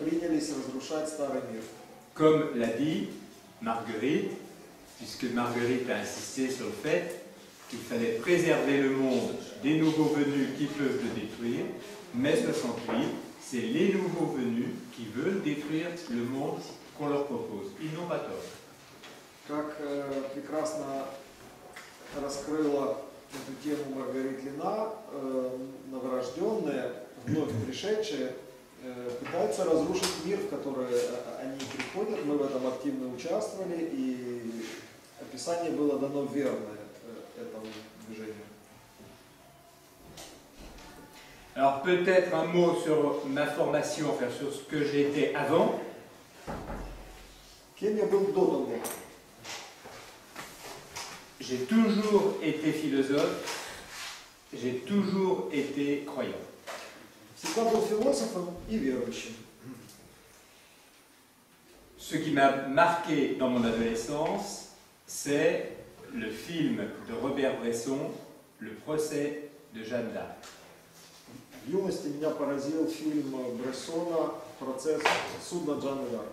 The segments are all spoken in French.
принялись разрушать старый мир. Comme l'a dit Marguerite, puisque Marguerite a insisté sur le fait qu'il fallait préserver le monde des nouveaux venus qui peuvent le détruire, mai 68, c'est les nouveaux venus qui veulent détruire le monde qu'on leur propose. Ils n'ont pas tort. Как прекрасно раскрыла эту тему Маргарита Лина, новорожденные, вновь пришедшие, пытаются разрушить мир, в который они приходят. Мы в этом активно участвовали, и описание было дано верное этому движению. Alors peut-être un mot sur ma formation, enfin sur ce que j'étais avant. Кем я был до того? J'ai toujours été philosophe, j'ai toujours été croyant. Всегда был философом и верующим. Ce qui m'a marqué dans mon adolescence, c'est le film de Robert Bresson, Le procès de Jeanne d'Arc. В юности меня поразил фильм Брессона «Процесс суд над Жанной д'Арк».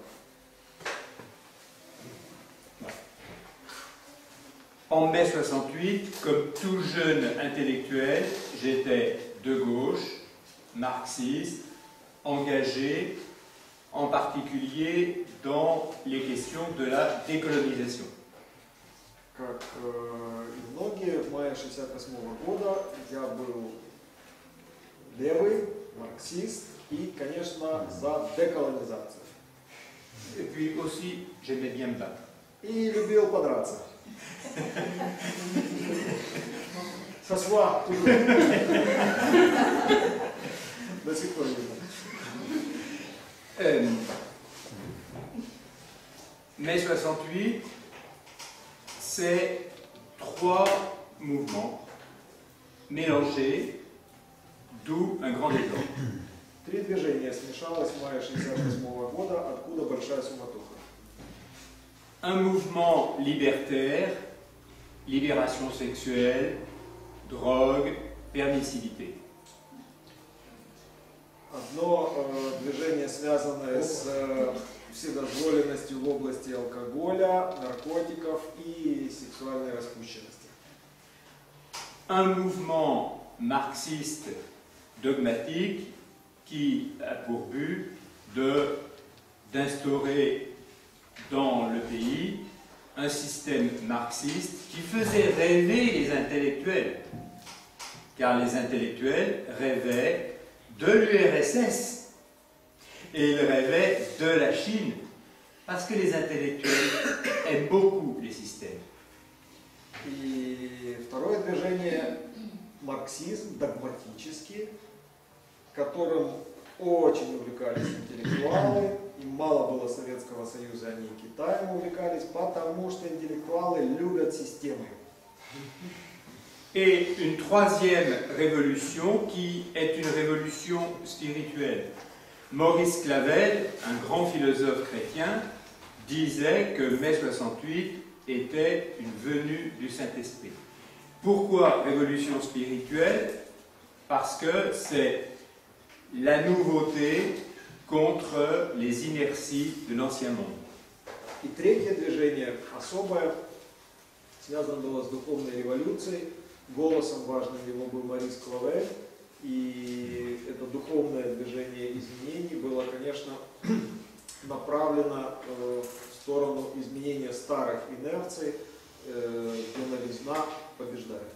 En mai 68, comme tout jeune intellectuel, j'étais de gauche, marxiste, engagé, en particulier dans les questions de la décolonisation. Как и многие, в мае 1968 года я был левый, марксист и, конечно, за деколонизацию. Et puis aussi, j'aimais bien me battre. И любил подраться. Со сва. До сих пор видно. Mai 68, c'est trois mouvements mélangés, d'où un grand désordre. Три движения смешалось в мае 1968 года, откуда большая суматоха. Un mouvement libertaire, libération sexuelle, drogue, permissivité. Одно движение, связанное с вседозволенностью в области алкоголя, наркотиков и сексуальной распущенности. Un mouvement marxiste dogmatique qui a pour but d'instaurer dans le pays un système marxiste qui faisait rêver les intellectuels, car les intellectuels rêvaient de l'URSS et ils rêvaient de la Chine, parce que les intellectuels aiment beaucoup les systèmes. И второе движение – марксизм догматический, которым очень увлекались интеллектуалы, им мало было Советского Союза, они и Китаем увлекались, потому что интеллектуалы любят системы. Et une troisième révolution qui est une révolution spirituelle. Maurice Clavel, un grand philosophe chrétien, disait que mai 68 était une venue du Saint-Esprit. Pourquoi révolution spirituelle? Parce que c'est la nouveauté contre les inerties de l'ancien monde. И третье движение, особое, связано было с духовной революцией. Голосом важным его был Морис Клавель. И это духовное движение изменений было, конечно, направлено в сторону изменения старых инерций, где новизна побеждает.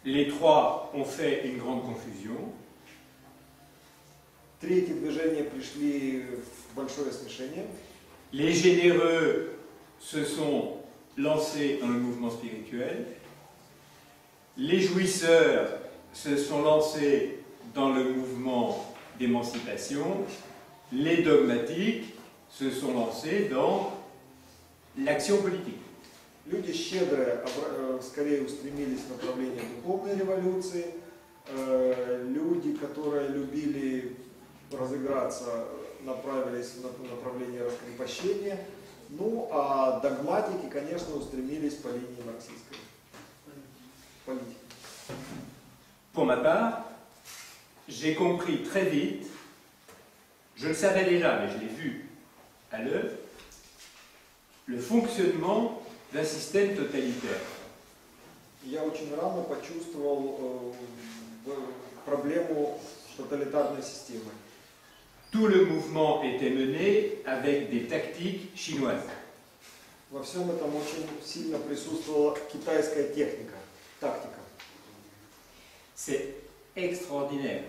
Les trois ont fait une grande confusion. Третье движение пришли в большое смешение. Les généreux se sont lancés dans le mouvement spirituel. Les jouisseurs se sont lancés dans le mouvement d'émancipation. Les dogmatiques se sont lancés dans l'action politique. Люди щедрые скорее устремились в направление духовной революции. Люди, которые любили разыграться, направились в направление раскрепощения. Ну, а догматики, конечно, устремились по линии марксистской политики. Pour ma part, j'ai compris très vite, je le savais déjà, mais je l'ai vu à l'œuvre, le fonctionnement d'un système totalitaire. Я очень рано почувствовал проблему тоталитарной системы. Tout le mouvement était mené avec des tactiques chinoises. Во всем этом очень сильно присутствовала китайская техника, тактика. C'est extraordinaire.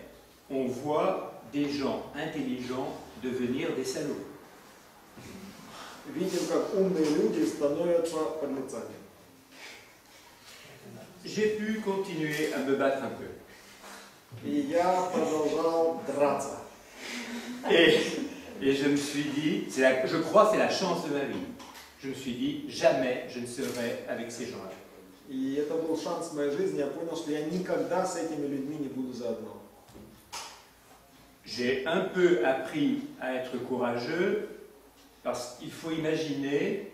On voit des gens intelligents devenir des salauds. Видим, как умные люди становятся подлецами. J'ai pu continuer à me battre un peu. И я продолжал драться. Et je me suis dit, je crois que c'est la chance de ma vie. Je me suis dit, jamais je ne serai avec ces gens-là. И это был шанс в моей жизни. Я понял, что я никогда с этими людьми не буду заодно. J'ai un peu appris à être courageux parce qu'il faut imaginer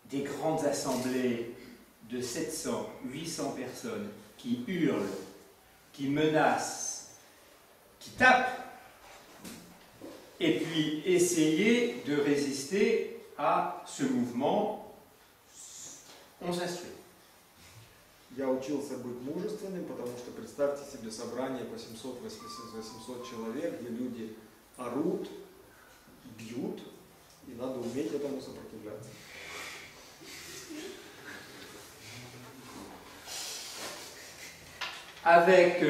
des grandes assemblées de 700, 800 personnes qui hurlent, qui menacent, qui tapent, et puis essayer de résister à ce mouvement. On s'instruit. Я учился быть мужественным, потому что представьте себе собрание по 700-800 человек, где люди орут, бьют, и надо уметь этому сопротивляться. Avec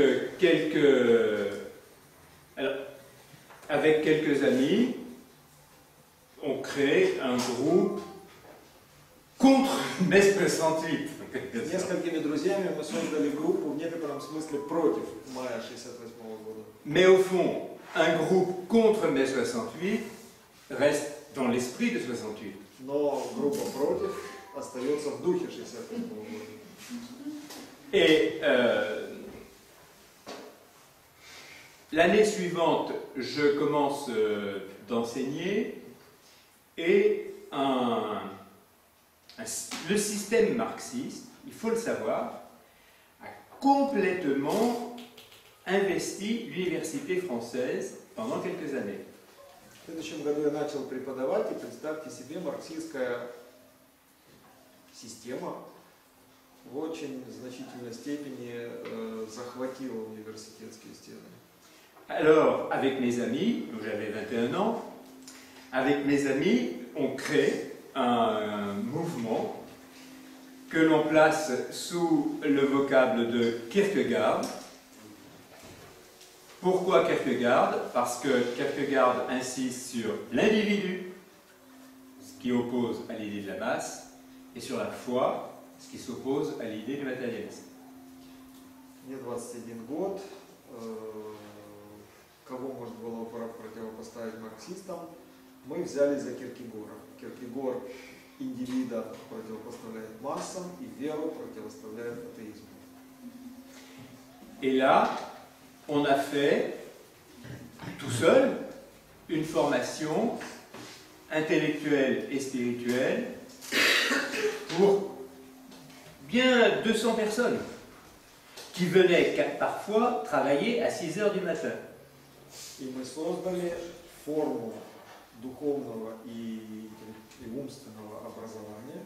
quelques amis, on crée un groupe contre mai 68. С несколькими друзьями мы создали группу в некотором смысле против мая 68 года. Mais au fond, un groupe contre mai 68 reste dans l'esprit de 68. Но группа против остается в духе 68 года. Et l'année suivante, je commence d'enseigner et le système marxiste, il faut le savoir, a complètement investi l'université française pendant quelques années. В следующем году я начал преподавать, и представьте себе, марксистская система в очень значительной степени захватила университетские стены. Alors, avec mes amis, j'avais 21 ans, avec mes amis, on crée un mouvement que l'on place sous le vocable de Kierkegaard. Pourquoi Kierkegaard? Parce que Kierkegaard insiste sur l'individu, ce qui oppose à l'idée de la masse, et sur la foi, ce qui s'oppose à l'idée du matérialisme. Мне 21 год. Кого можно было противопоставить марксистам? Мы взяли за Киркегора. Киркегор индивида противопоставляет массам и веру противопоставляет атеизму. Et là, on a fait, tout seul, une formation intellectuelle et spirituelle pour bien 200 personnes qui venaient parfois travailler à 6 heures du matin. И мы создали форму духовного и умственного образования,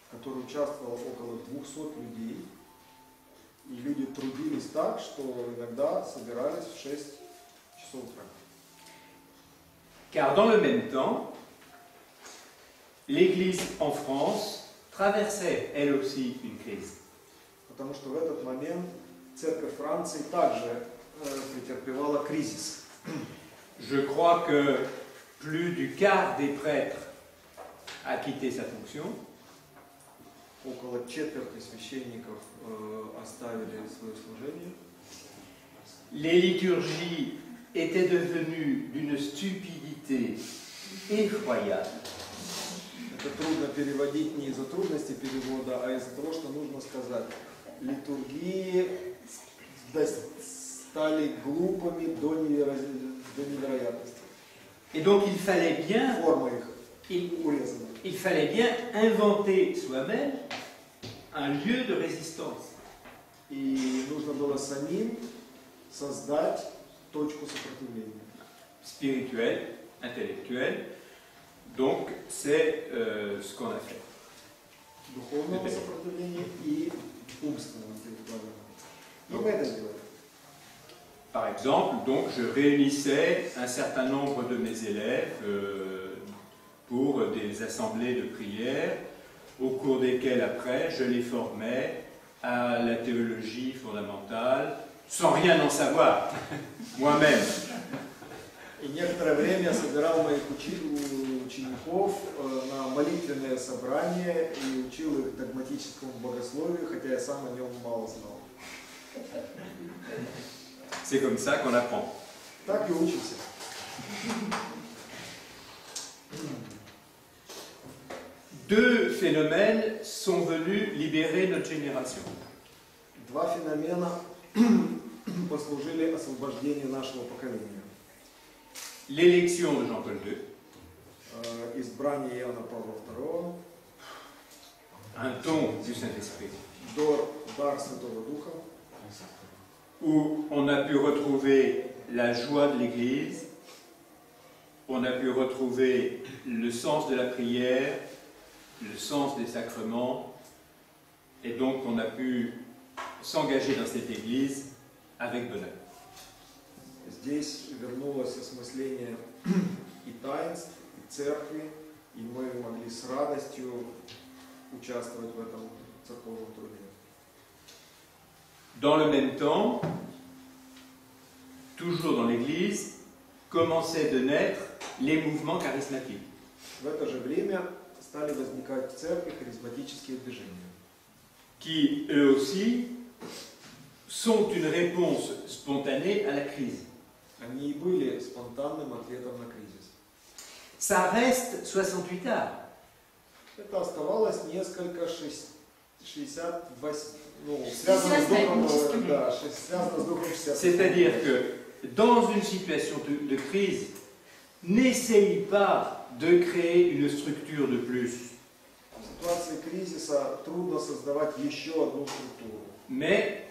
в которой участвовало около 200 людей. И люди трудились так, что иногда собирались в 6 часов утра. Car dans le même temps, l'Église en France traversait elle aussi une crise. Потому что в этот момент церковь Франции также претерпевала кризис. Je crois que plus du quart des prêtres a quitté sa fonction. Около четверти священников оставили свое служение. Les liturgies étaient devenues d'une stupidité effroyable. Это трудно переводить не из-за трудности перевода, а из-за того, что нужно сказать. Литургии стали глупыми до невероятности. Et donc il fallait bien, Форма их урезана. il fallait bien inventer soi-même un lieu de résistance. И нужно было самим создать точку сопротивления. spirituelle, intellectuelle. Donc, c'est ce qu'on a fait. Духовного сопротивления и умственного интеллектуального. И мы это сделали. Par exemple, donc, je réunissais un certain nombre de mes élèves pour des assemblées de prière, au cours desquelles, après, je les formais à la théologie fondamentale, sans rien en savoir, moi-même. И некоторое время я собирал моих учеников на молитвенные собрания и учил их догматическому богословию, хотя я сам о нем мало знал. C'est comme ça qu'on apprend. Так и учимся. Deux phénomènes sont venus libérer notre génération. Два феномена послужили освобождению нашего поколения. L'élection de Jean-Paul II, Избрание Иоанна Павла II, un don du Saint-Esprit, дар Святого Духа, où on a pu retrouver la joie de l'Église, on a pu retrouver le sens de la prière, le sens des sacrements, et donc on a pu s'engager dans cette Église avec bonheur. Здесь вернулось осмысление и таинств, и церкви, и мы могли с радостью участвовать в этом церковном труде. Dans le même temps, toujours dans l'Église, commençaient de naître les mouvements charismatiques. В это же время стали возникать в церкви харизматические движения, qui, eux aussi, sont une réponse spontanée à la crise. Они и были спонтанным ответом на кризис. Ça reste 68 arts. Это оставалось несколько 68, связано с духом, связано с духом 60. C'est-à-dire que dans une situation de crise, n'essaye pas de créer une structure de plus. В ситуации кризиса трудно создавать еще одну структуру. Mais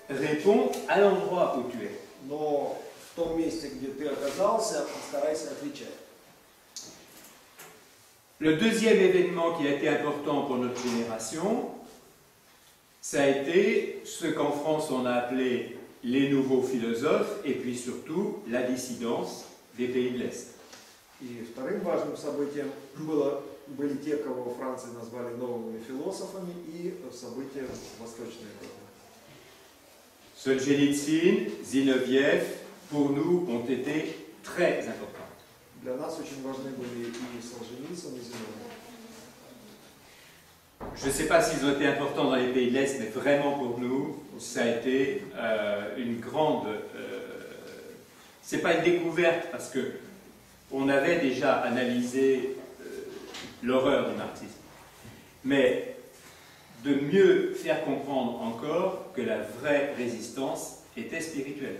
réponds à l'endroit où tu es. Но в том месте, где ты оказался, постарайся отвечать. Le deuxième événement qui a été important pour notre génération, ça a été ce qu'en France on a appelé les nouveaux philosophes et puis surtout la dissidence des pays de l'Est. И вторым важным событием были те, кого во Франции назвали новыми философами, и события в Восточной Европе. Solzhenitsyn, Zinoviev, pour nous, ont été très importants. Для нас очень важны были и Солженицын, и Зиновьев. Je ne sais pas s'ils ont été importants dans les pays de l'Est, mais vraiment pour nous, ça a été une grande... c'est pas une découverte, parce que on avait déjà analysé l'horreur du marxisme. Mais de mieux faire comprendre encore que la vraie résistance était spirituelle.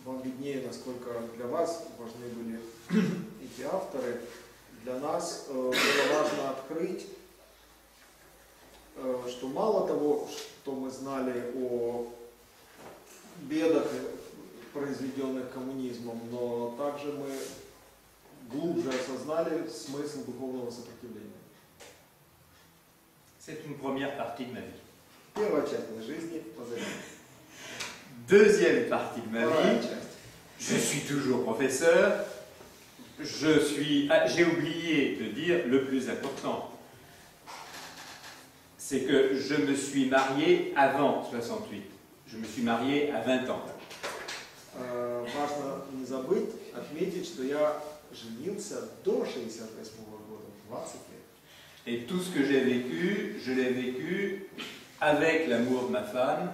Вам виднее, насколько для вас важны были эти авторы. Для нас было важно открыть, что мало того, что мы знали о бедах, произведенных коммунизмом, но также мы глубже осознали смысл духовного сопротивления. C'est une première partie de ma vie. Первая часть моей жизни позади. Deuxième partie de ma vie, je suis toujours professeur. J'ai oublié de dire le plus important. C'est que je me suis marié avant 68. Je me suis marié à 20 ans. Важно не забыть, отметить, что я женился до 68 года, 20 лет. Et tout ce que j'ai vécu, je l'ai vécu avec l'amour de ma femme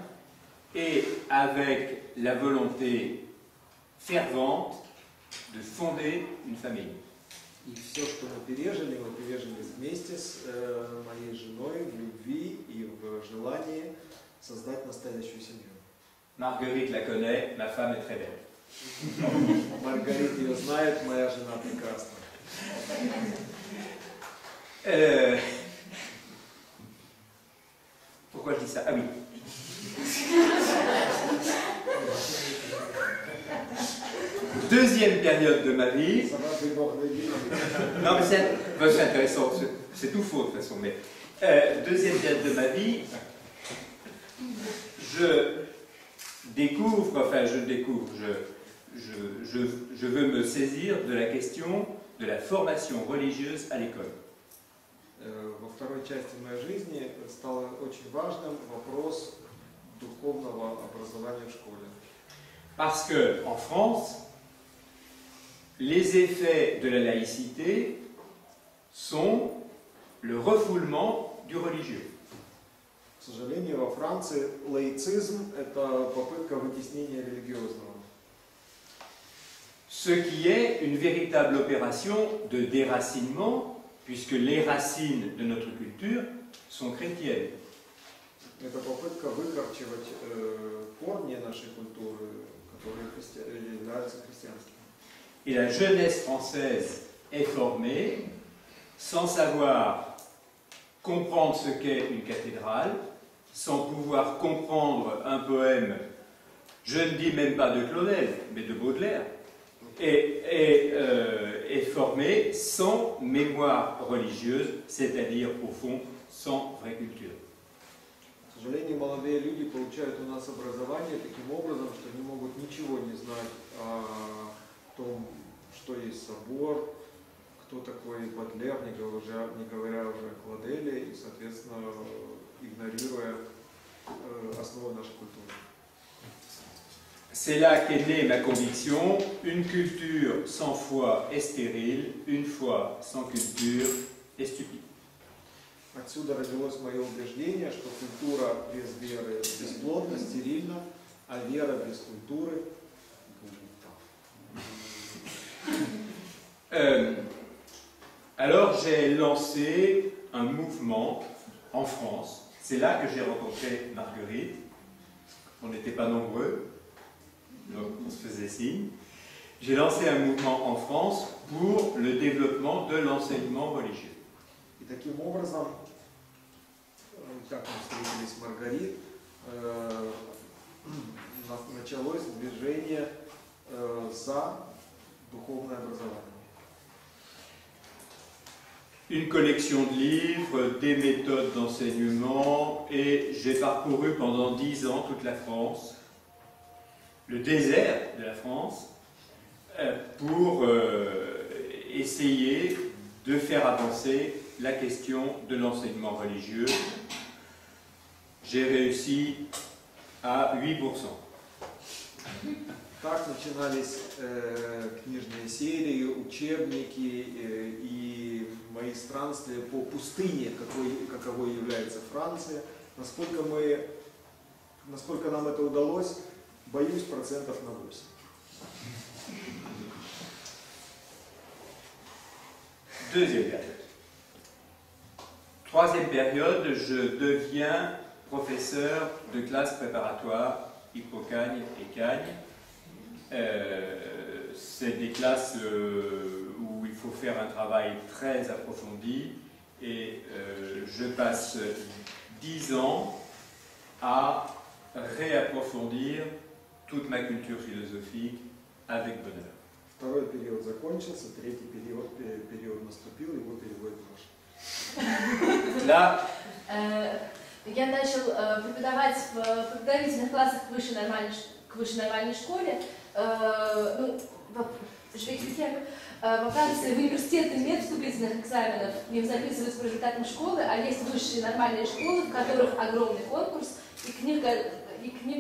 et avec la volonté fervente de fonder une famille. И все, что мы пережили вместе с моей женой в любви и в желании создать настоящую семью. Marguerite la connaît, ma femme est très belle. Маргарита ее знает, моя жена прекрасна. Pourquoi je dis ça? Ah oui. deuxième période de ma vie. Ça va, ты Бог дадим. Non, mais c'est intéressant, c'est tout faux de toute façon. Mais deuxième période de ma vie, je veux me saisir de la question de la formation religieuse à l'école. Во второй части моей жизни стал очень важным вопрос духовного образования в школе. Parce que en France, les effets de la laïcité sont le refoulement du religieux. К сожалению, во Франции лаицизм – это попытка вытеснения религиозного. Ce qui est une véritable opération de déracinement, puisque les racines de notre culture sont chrétiennes. Это попытка выкорчевать корни нашей культуры, которые являются христианскими. Et la jeunesse française est formée sans savoir comprendre ce qu'est une cathédrale, sans pouvoir comprendre un poème, je ne dis même pas de Claudel, mais de Baudelaire, est formée sans mémoire religieuse, c'est-à-dire au fond sans vraie culture. К сожалению, молодые люди получают у нас образование таким образом, что они могут ничего не знать о том, что есть собор, кто такой Бодлер, не говоря уже о Кладеле, и, соответственно, игнорируя основы нашей культуры. C'est là qu'est née ma conviction, une culture sans foi est stérile, une foi sans culture est stupide. Отсюда родилось мое убеждение, что культура без веры бесплодна, стерильна, а вера без культуры Alors j'ai lancé un mouvement en France. C'est là que j'ai rencontré Marguerite. On n'était pas nombreux, donc on se faisait signe. J'ai lancé un mouvement en France pour le développement de l'enseignement religieux. И таким образом, как мы встретились с Маргарит, началось движение за духовное образование. Une collection de livres, des méthodes d'enseignement, et j'ai parcouru pendant 10 ans toute la France, le désert de la France, pour essayer de faire avancer la question de l'enseignement religieux. J'ai réussi à 8%. Так начинались книжные серии, учебники и мои странствия по пустыне, каковой является Франция. Насколько нам это удалось, боюсь, процентов на 8. Deuxième période. Troisième période, je deviens professeur de classe préparatoire, Hippocagne et Cagne. C'est des classes où il faut faire un travail très approfondi et je passe 10 ans à réapprofondir toute ma culture philosophique avec bonheur. Второй период закончился, третий период наступил, его переводит ваш. Là, я начал преподавать в подготовительных классах к высшей нормальной школе. Je vais expliquer. Во Франции в университеты нет вступительных экзаменов, им записываются по результатам школы, а есть высшие нормальные школы, в которых огромный конкурс, и к ним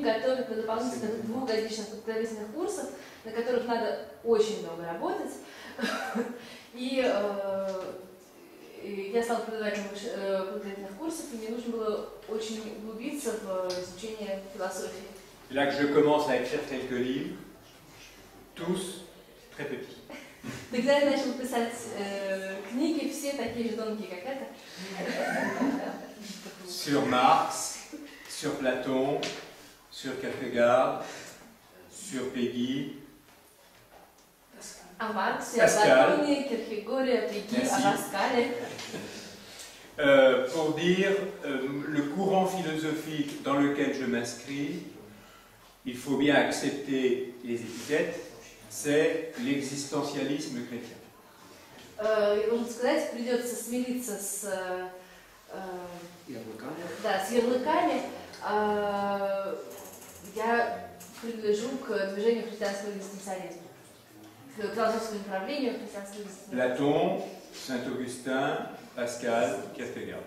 готовят на дополнительных двухгодичных подготовительных курсах, на которых надо очень много работать. И я стала преподавателем подготовительных курсов, и мне нужно было очень углубиться в изучение философии. là que je commence à écrire quelques livres, tous très petits. Тогда я начал писать книги, все такие же тонкие, как это. Sur Marx, sur Platon, sur Kierkegaard, sur Peggy. О Марксе, о Платоне, Кierkegaard, о Пегги, о Паскале. Pour dire le courant philosophique dans lequel je m'inscris, il faut bien accepter les étiquettes, c'est l'existentialisme chrétien. И нужно сказать, придется смириться с ярлыками. Я принадлежу к движению христианского экзистенциализма, к философскому направлению христианского экзистенциализма. Platon, Saint-Augustin, Pascal, Kierkegaard.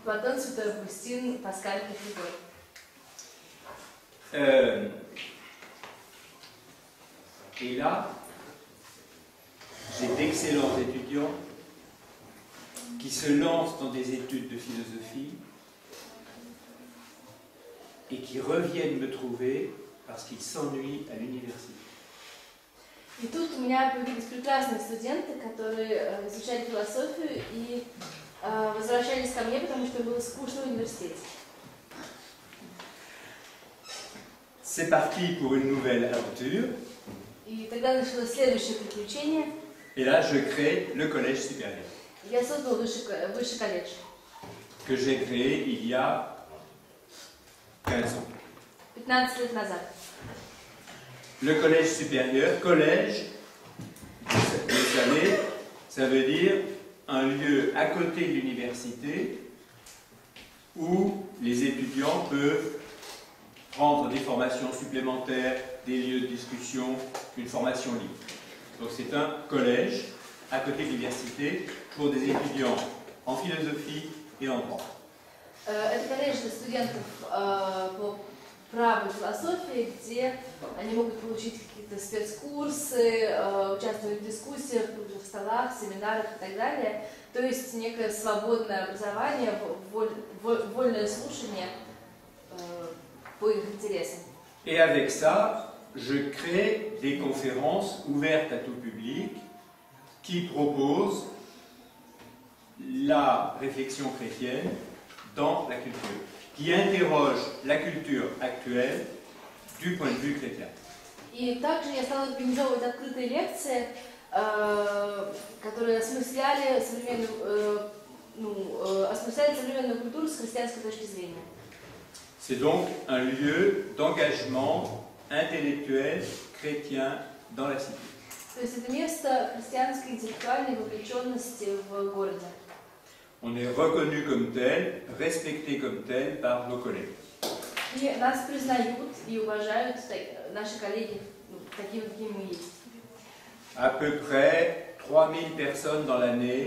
Платон, Святой Августин, Паскаль, Кierkegaard. Et là, j'ai d'excellents étudiants qui se lancent dans des études de philosophie et qui reviennent me trouver parce qu'ils s'ennuient à l'université. И тут у меня появились прекрасные студенты, которые изучали философию и возвращались ко мне, потому что было скучно в университете. C'est parti pour une nouvelle aventure. И тогда началось следующее приключение. Et là, je crée le collège supérieur. Я создал высший колледж. Que j'ai créé il y a 15 ans. 15 лет назад. Le collège supérieur, collège, vous savez, ça veut dire un lieu à côté de l'université où les étudiants peuvent prendre des formations supplémentaires, des lieux de discussion, une formation libre. Donc c'est un collège à côté de l'université pour des étudiants en philosophie et en droit. Это колледж для студентов по праву и философии, где они могут получить какие-то спецкурсы, участвовать в дискуссиях, круглых столах, семинарах и так далее. То есть некое свободное образование, вольное слушание по их интересам. Et avec ça, je crée des conférences ouvertes à tout public qui proposent la réflexion chrétienne dans la culture, qui interrogent la culture actuelle du point de vue chrétien. И также я стала организовывать открытые лекции, которые осмысляли современную культуру с христианской точки зрения. C'est donc un lieu d'engagement intellectuel chrétien dans la cité. То есть это место христианской интеллектуальной вовлеченности в городе. On est reconnu comme tel, respecté comme tel par nos collègues. И нас признают и уважают наши коллеги такими, какими мы есть. À peu près 3000 personnes dans l'année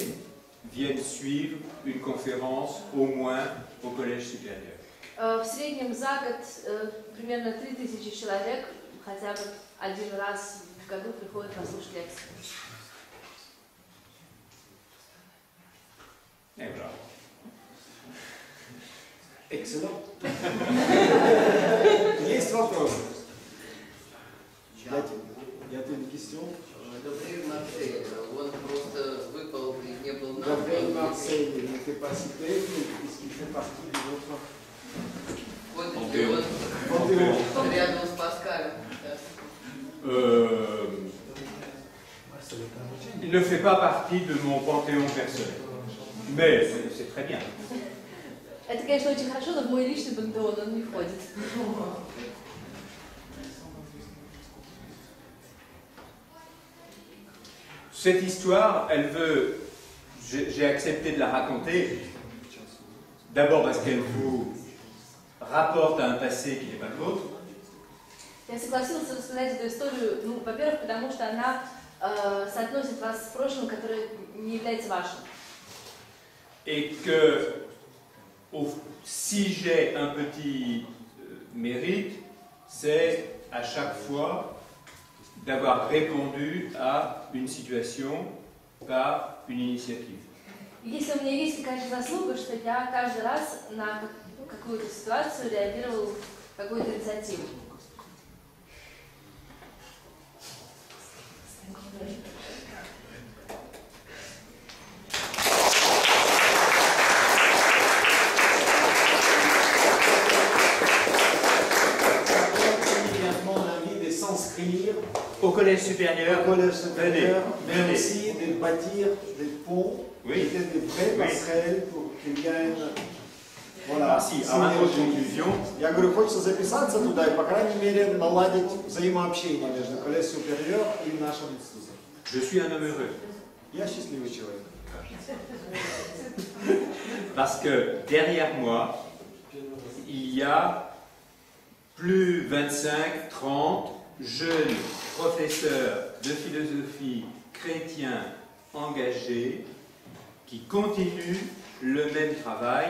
viennent suivre une conférence au moins au collège supérieur. В среднем за год примерно 3000 человек хотя бы один раз в году приходят послушать лекции. Et voilà. Excellent. Есть вопросы? Я тебе question. Габриэль Марсель, он просто выпал и не был Габриэль Марсель n'était pas cité, puisqu'il fait partie de notre Пантеон. Рядом с Паскалем. Il ne fait pas partie de mon panthéon personnel. Mais c'est très bien. Это, конечно, очень хорошо, но в мой личный пантеон он не входит. Cette histoire, elle veut... J'ai accepté de la raconter, d'abord parce qu'elle vous rapporte à un passé qui n'est pas le vôtre. Я согласилась рассказать эту историю, во-первых, потому что она соотносит вас с прошлым, которое не является вашим. Et que si j'ai un petit mérite, c'est à chaque fois d'avoir répondu à une situation par une initiative. Если у меня есть какая-то заслуга, что я каждый раз на какую-то ситуацию реагировал какой-то инициативой. Au collège supérieur, mais venez. aussi de bâtir des ponts, Oui. peut-être des vraies passerelles pour qu'il y ait Voilà. Si, à ma haute conclusion, Я говорю, хочется записаться туда и, по крайней мере, наладить взаимообщение между Коллеж Супериор и нашим институтом. je suis un homme heureux. Я счастливый человек. Parce que derrière moi, il y a plus 25, 30 jeunes professeurs de philosophie chrétiens engagés qui continuent le même travail.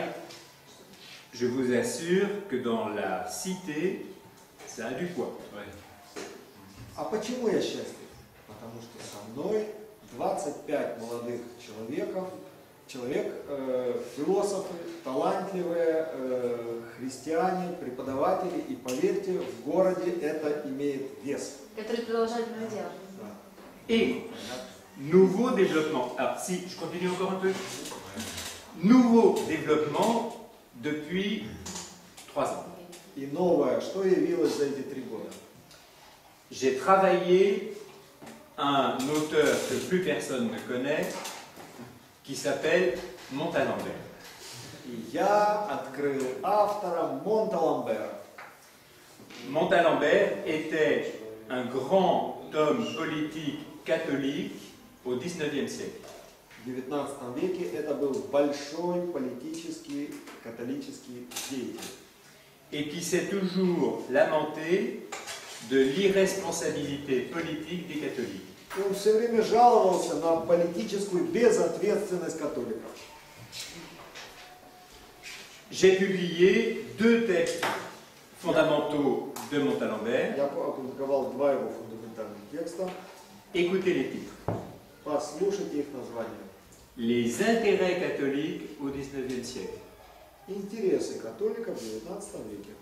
Je vous assure que dans la cité, ça a du poids. А почему я счастлив? Потому что со мной 25 молодых философы, талантливые христиане, преподаватели, и поверьте, в городе это имеет вес. Которые продолжают мое дело. Et nouveau développement. Alors si je continue encore un peu. Nouveau développement depuis 3 ans. И новое, что явилось за эти 3 года? J'ai travaillé un auteur que plus personne ne connaît, qui s'appelle Montalembert. И я открыл автора Монталамбера. Montalembert était un grand homme politique catholique au XIXe siècle. В XIX веке это был большой политический, католический деятель. Et qui s'est toujours lamenté de l'irresponsabilité politique des catholiques. И он все время жаловался на политическую безответственность католиков. J'ai publié 2 textes fondamentaux de Montalembert. Я опубликовал 2 его фундаментальных текста. Écoutez les titres. Послушайте их названия. Les intérêts catholiques au XIXe siècle. Интересы католиков в XIX веке.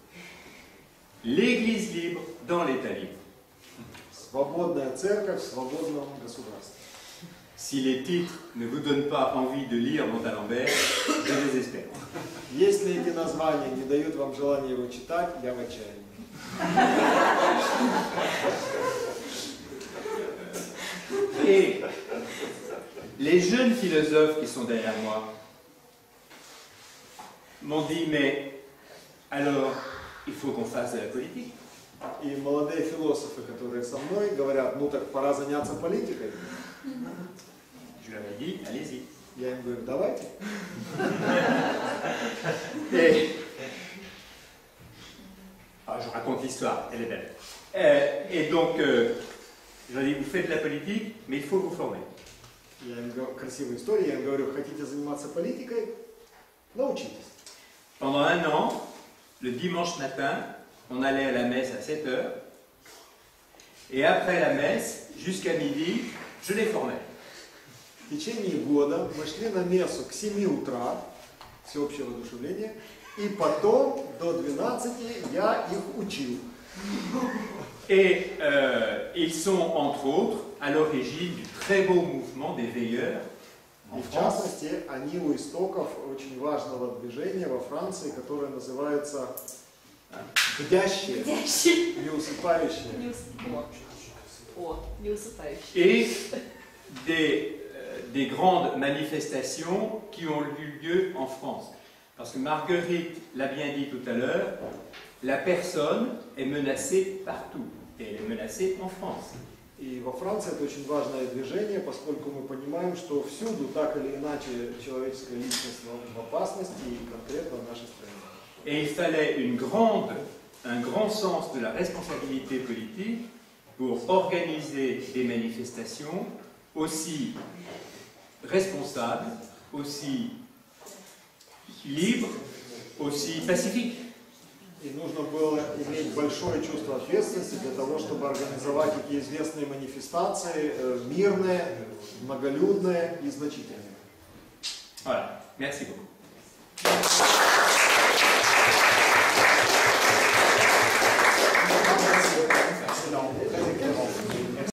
L'Église libre dans l'État libre. Свободная церковь в свободном государстве. Si les titres ne vous donnent pas envie de lire Montalembert, je désespère. Если эти названия не дают вам желания его читать, я в отчаянии. Et les jeunes philosophes qui sont derrière moi m'ont dit, mais alors, il faut qu'on fasse de la politique. И молодые философы, которые со мной, говорят, ну так пора заняться политикой. Je leur ai dit, allez-y. Я им говорю, давайте. Alors, je raconte l'histoire, elle est belle. Et donc, je leur ai dit, vous faites de la politique, mais il faut vous former. Я им говорю, красивая история, я им говорю, хотите заниматься политикой? Научитесь. Pendant 1 an, le dimanche matin, on allait à la messe à 7 heures. Et après la messe, jusqu'à midi, je les formais. В течение года мы шли на мессу к 7 утра, всеобщее воодушевление, и потом до 12 я их учил. Et ils sont, entre autres, à l'origine du très beau mouvement des veilleurs en И в France. частности, они у истоков очень важного движения во Франции, которое называется «Бдящие», «Не усыпающие». Et des grandes manifestations qui ont eu lieu en France. Parce que Marguerite l'a bien dit tout à l'heure, la personne est menacée partout. Et elle est menacée en France. И во Франции это очень важное движение, поскольку мы понимаем, что всюду так или иначе человеческая личность в опасности, и конкретно в нашей стране. Et il fallait un grand sens de la responsabilité politique pour organiser des manifestations aussi responsables, aussi libres, aussi pacifiques. И нужно было иметь большое чувство ответственности для того, чтобы организовать такие известные манифестации, мирные, многолюдные и значительные. Voilà, merci beaucoup.